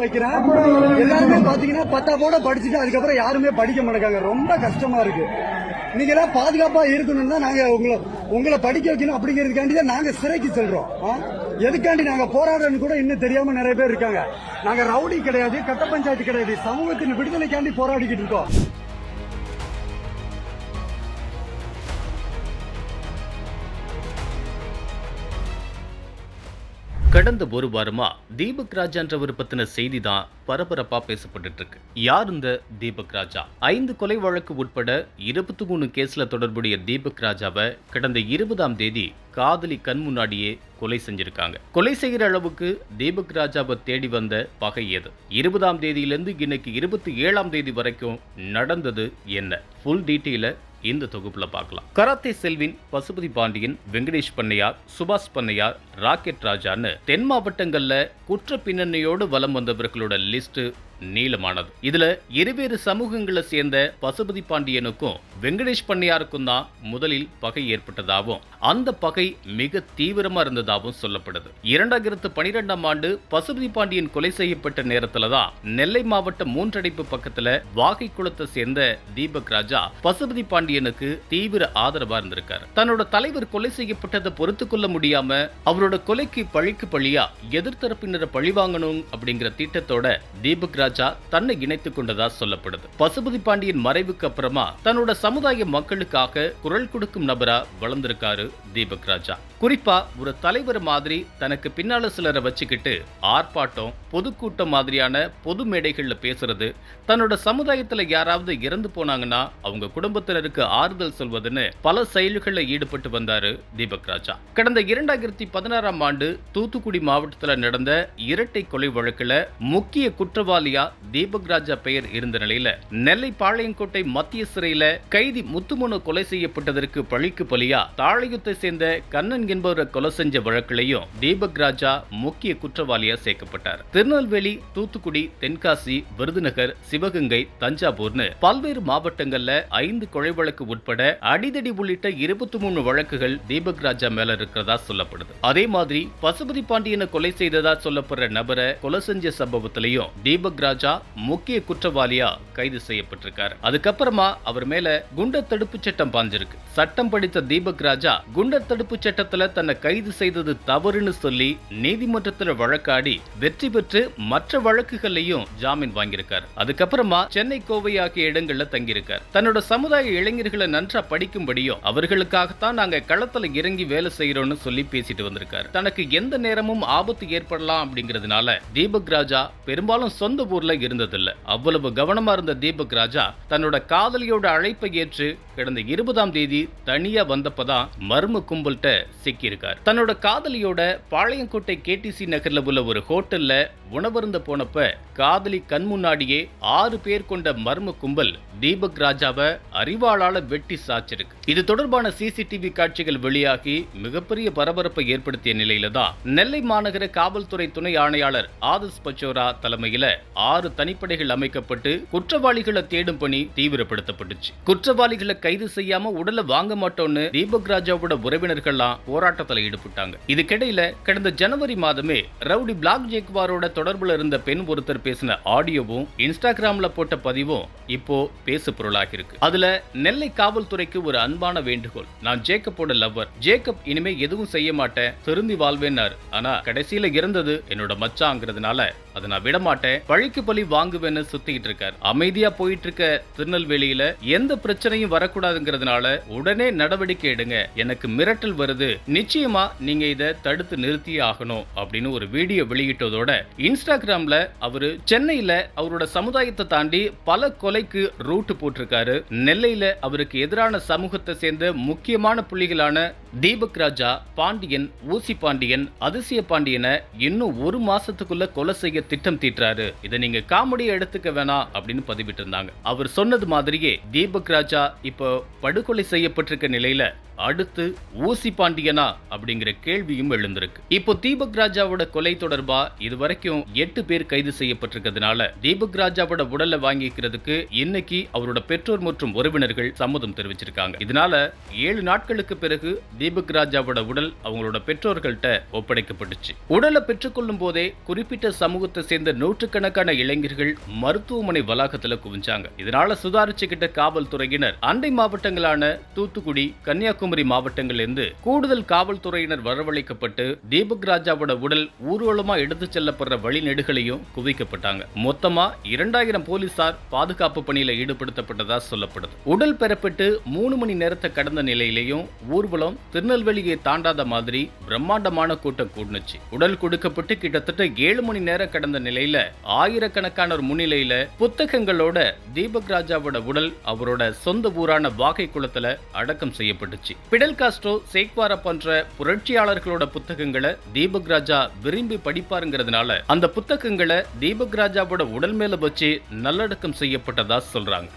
வைக்கிறேன். எல்லாருமே பாத்தீங்கன்னா 10 படிச்சுட்டு அதுக்கப்புறம் யாருமே படிக்க மாட்டாங்க. ரொம்ப கஷ்டமா இருக்கு. நீங்க எல்லாம் பாதுகாப்பா இருக்கணும்னா நாங்க உங்களை படிக்க வைக்கணும் அப்படிங்கிறதுக்காண்டி தான் நாங்க சிறைக்கு செல்றோம். எதுக்காண்டி நாங்க போராடுறோம்னு கூட இன்னும் தெரியாம நிறைய பேர் இருக்காங்க. நாங்க ரவுடி கிடையாது, கட்ட பஞ்சாயத்து கிடையாது, சமூகத்தின் விடுதலைக்காண்டி போராடிக்கிட்டு இருக்கோம். கடந்த ஒரு வாரமா தீபக் ராஜான்றவர் பத்தின செய்தி தான் பரபரப்பா பேசப்பட்டு இருக்கு. யார் இந்த தீபக் ராஜா? 5 கொலை வழக்கு உட்பட 23 கேஸ்ல தொடர்புடைய தீபக் ராஜாவை கடந்த 20ஆம் தேதி காதலி கண் முன்னாடியே கொலை செஞ்சிருக்காங்க. கொலை செய்கிற அளவுக்கு தீபக் ராஜாவை தேடி வந்த பகை எது? 20ஆம் தேதியிலிருந்து இன்னைக்கு 27ஆம் தேதி வரைக்கும் நடந்தது என்ன? ஃபுல் டீட்டெயில இந்த தொகுப்புல பார்க்கலாம். கராத்தே செல்வின், பசுபதி பாண்டியன், வெங்கடேஷ் பண்ணையார், சுபாஷ் பண்ணையார், ராக்கெட் ராஜான்னு தென் மாவட்டங்கள்ல குற்ற பின்னணியோடு வலம் வந்தவர்களோட லிஸ்ட் நீளமானது. இதுல இருவேறு சமூகங்களை சேர்ந்த பசுபதி பாண்டியனுக்கும் வெங்கடேஷ் பண்ணையாருக்கும் தான் முதலில் பகை ஏற்பட்டதாகவும் அந்த பகை மிக தீவிரமா இருந்ததாகவும் சொல்லப்படுது. 2012ஆம் ஆண்டு பசுபதி பாண்டியன் கொலை செய்யப்பட்ட நேரத்துல தான் நெல்லை மாவட்டம் மூன்றடைப்பு பக்கத்துல வாகை குளத்தை சேர்ந்த தீபக் ராஜா பசுபதி பாண்டியனுக்கு தீவிர ஆதரவா இருந்திருக்காரு. தன்னோட தலைவர் கொலை செய்யப்பட்டதை பொறுத்து கொள்ள முடியாம அவரோட கொலைக்கு பழிக்கு பழியா எதிர்த்தரப்பினரை பழிவாங்கணும் அப்படிங்கிற திட்டத்தோட தீபக் ராஜா தன்னை இணைத்துக் கொண்டதா சொல்லப்படுது. பசுபதி பாண்டியன் மறைவுக்கு அப்புறமா தன்னோட சமுதாய மக்களுக்காக குரல் கொடுக்கும் நபரா வளர்ந்திருக்காரு தீபக் ராஜா. குறிப்பா ஒரு தலைவர் மாதிரி தனக்கு பின்னால சிலரை வச்சுக்கிட்டு ஆர்ப்பாட்டம், பொதுக்கூட்டம் மாதிரியான பொது மேடைகள்ல பேசுறது, தன்னோட சமுதாயத்துல யாராவது இறந்து போனாங்கன்னா அவங்க குடும்பத்தினருக்கு ஆறுதல் சொல்வதுன்னு பல செயல்களில் ஈடுபட்டு வந்தாரு தீபக் ராஜா. கடந்த 2016ஆம் ஆண்டு தூத்துக்குடி மாவட்டத்தில் நடந்த இரட்டை கொலை வழக்குல முக்கிய குற்றவாளியா தீபக் ராஜா பெயர் இருந்த நிலையில நெல்லை பாளையங்கோட்டை மத்திய சிறையில கைதி முத்துமனு கொலை செய்யப்பட்டதற்கு பழிக்கு பலியா தாளையத்தை சேர்ந்த கண்ணன் என்பவரை கொலை செஞ்ச வழக்கிலையும் தீபக் ராஜா முக்கிய குற்றவாளியா சேர்க்கப்பட்டார். திருநெல்வேலி, தூத்துக்குடி, தென்காசி, விருதுநகர், சிவகங்கை, தஞ்சாவூர்னு பல்வேறு மாவட்டங்கள்ல 5 கொலை வழக்கு உட்பட அடிதடி உள்ளிட்ட 23 வழக்குகள் தீபக் ராஜா மேல இருக்கிறதா சொல்லப்படுது. அதே மாதிரி பசுபதி பாண்டியனை கொலை செய்ததா சொல்லப்படுற நபரை கொலை செஞ்ச சம்பவத்திலையும் தீபக் ராஜா முக்கிய குற்றவாளியா கைது செய்யப்பட்டிருக்காரு. அதுக்கப்புறமா அவர் மேல குண்டர் தடுப்பு சட்டம் பாஞ்சிருக்கு. சட்டம் படித்த தீபக் ராஜா குண்டர் தடுப்பு சட்டத்துல தன்னை கைது செய்தது தவறுன்னு சொல்லி நீதிமன்றத்தில் வழக்காடி வெற்றி பெற்று மற்ற வழக்குகளையும் ஜாமீன் வாங்கியிருக்காரு. அதுக்கப்புறமா சென்னை, கோவை ஆகிய இடங்கள்ல தங்கியிருக்காரு. தன்னோட சமுதாய இளைஞர்களை நன்றா படிக்கும்படியும் அவர்களுக்காகத்தான் நாங்க களத்துல இறங்கி வேலை செய்யறோம்னு சொல்லி பேசிட்டு வந்திருக்காரு. தனக்கு எந்த நேரமும் ஆபத்து ஏற்படலாம் அப்படிங்கிறதுனால தீபக் ராஜா பெரும்பாலும் சொந்த ஊர்ல இருந்ததில்லை. அவ்வளவு கவனமா இருந்த தீபக் ராஜா தன்னோட காதலியோட அழைப்பை ஏற்று கடந்த 20ஆம் தேதி தனியா வந்தப்பதான் மர்ம கும்பல்கிட்ட சிக்கியிருக்கார். தன்னோட காதலியோட பாளையங்கோட்டை கேடிசி நகர்ல உள்ள ஒரு ஹோட்டல்ல உணவருந்த போனப்ப காதலி கண் முன்னாடியே 6 பேர் கொண்ட மர்ம கும்பல் தீபக் ராஜாவை அறிவாளால வெட்டி சாச்சிருக்கு. இது தொடர்பான சிசிடிவி காட்சிகள் வெளியாகி மிகப்பெரிய பரபரப்பை ஏற்படுத்திய நிலையில தான் நெல்லை மாநகர காவல்துறை துணை ஆணையாளர் ஆதர்ஸ் பச்சோரா தலைமையில 6 தனிப்படைகள் அமைக்கப்பட்டு குற்றவாளிகளை தேடும் பணி தீவிரப்படுத்தப்பட்டுச்சு. குற்றவாளிகளை கைது செய்யாம உடலை வாங்க மாட்டோம்னு தீபக் ராஜாவோட உறவினர்கள்லாம் போராட்டத்தில் ஈடுபட்டாங்க. இதுக்கிடையில கடந்த ஜனவரி மாதமே ரவுடி பிளாக் ஜேக்வாரோட தொடர்புல இருந்த பெண் ஒருத்தர் பேசின ஆடியோவும் இன்ஸ்டாகிராம்ல போட்ட பதிவும் இப்போ பேசு பொருளாகி இருக்கு. அதுல நெல்லை காவல்துறைக்கு ஒரு அன்பான வேண்டுகோள். நான் ஜேக்கப்போட லவ்வர். ஜேக்கப் இனிமே எதுவும் செய்ய மாட்டேன், திருந்தி வாழ்வேன்னாரு. ஆனா கடைசியில இறந்தது என்னோட மச்சாங்கிறதுனால அதை நான் விட மாட்டேன், பழிக்கு பழி வாங்குவேன்னு சுத்திட்டு இருக்காரு. அமைதியா போயிட்டு இருக்க திருநெல்வேலியில எந்த பிரச்சனையும் வரக்கூடாதுங்கிறதுனால உடனே நடவடிக்கை எடுங்க, எனக்கு மிரட்டல் வருது, நிச்சயமா நீங்க இதை தடுத்து நிறுத்தியே ஆகணும் அப்படின்னு ஒரு வீடியோ வெளியிட்டதோட இன்ஸ்டாகிராம்ல அவரு சென்னையில அவரோட சமுதாயத்தை தாண்டி பல கொலைக்கு ரூட் போட்டிருக்காரு. நெல்லையில அவருக்கு எதிரான சமூகத்தை சேர்ந்த முக்கியமான புள்ளிகளான தீபக் ராஜா, பாண்டியன், ஊசி பாண்டியன், அதிசய பாண்டியனை இன்னும் 1 மாசத்துக்குள்ள கொலை செய்ய திட்டம் தீட்டுறாரு. இதை நீங்க காமெடியை எடுத்துக்க வேணாம் அப்படின்னு பதிவிட்டு இருந்தாங்க. அவர் சொன்னது மாதிரியே தீபக் ராஜா இப்போ படுகொலை செய்யப்பட்டிருக்க நிலையில அடுத்து ஊசி பாண்டியனா அப்படிங்கிற கேள்வியும் எழுந்திருக்கு. இப்போ தீபக் ராஜாவோட கொலை தொடர்பா இதுவரைக்கும் 8 பேர் கைது செய்யப்பட்டிருக்கிறதுனால தீபக் ராஜாவோட உடலை வாங்கிக்கிறதுக்கு இன்னைக்கு அவரோட பெற்றோர் மற்றும் உறவினர்கள் சம்மதம் தெரிவிச்சிருக்காங்க. இதனால 7 நாட்களுக்கு பிறகு தீபக் ராஜாவோட உடல் அவங்களோட பெற்றோர்கள்ட்ட ஒப்படைக்கப்பட்டுச்சு. உடலை பெற்றுக்கொள்ளும் போதே குறிப்பிட்ட சமூகத்தை சேர்ந்த நூற்றுக்கணக்கான இளைஞர்கள் மருத்துவமனை வளாகத்துல குவிஞ்சாங்க. இதனால சுதாரிச்சுக்கிட்ட காவல்துறையினர் அண்டை மாவட்டங்களான தூத்துக்குடி, கன்னியாகுமரி மாவட்டங்களிலிருந்து கூடுதல் காவல்துறையினர் வரவழைக்கப்பட்டு தீபக் ராஜாவோட உடல் ஊர்வலமா எடுத்துச் செல்லப்படுற வழிநெடுகளையும் குவிக்கப்பட்டாங்க. மொத்தமா 2000 போலீசார் பாதுகாப்பு பணியில ஈடுபடுத்தப்பட்டதா சொல்லப்படுது. உடல் பெறப்பட்டு 3 மணி நேரத்தை கடந்த நிலையிலேயும் ஊர்வலம் திருநெல்வேலியை தாண்டாத மாதிரி பிரம்மாண்டமான கூட்டம் கூடுனுச்சு. உடல் கொடுக்கப்பட்டு கிட்டத்தட்ட 7 மணி நேரம் கடந்த நிலையில ஆயிரக்கணக்கானோர் முன்னிலையில புத்தகங்களோட தீபக் ராஜாவோட உடல் அவரோட சொந்த ஊரான வாகை குளத்துல அடக்கம் செய்யப்பட்டுச்சு. பிடல் காஸ்ட்ரோ, சேக்வாரா போன்ற புரட்சியாளர்களோட புத்தகங்களை தீபக் ராஜா விரும்பி படிப்பாருங்கிறதுனால அந்த புத்தகங்களை தீபக் ராஜாவோட உடல் மேல வச்சு நல்லடக்கம் செய்யப்பட்டதா சொல்றாங்க.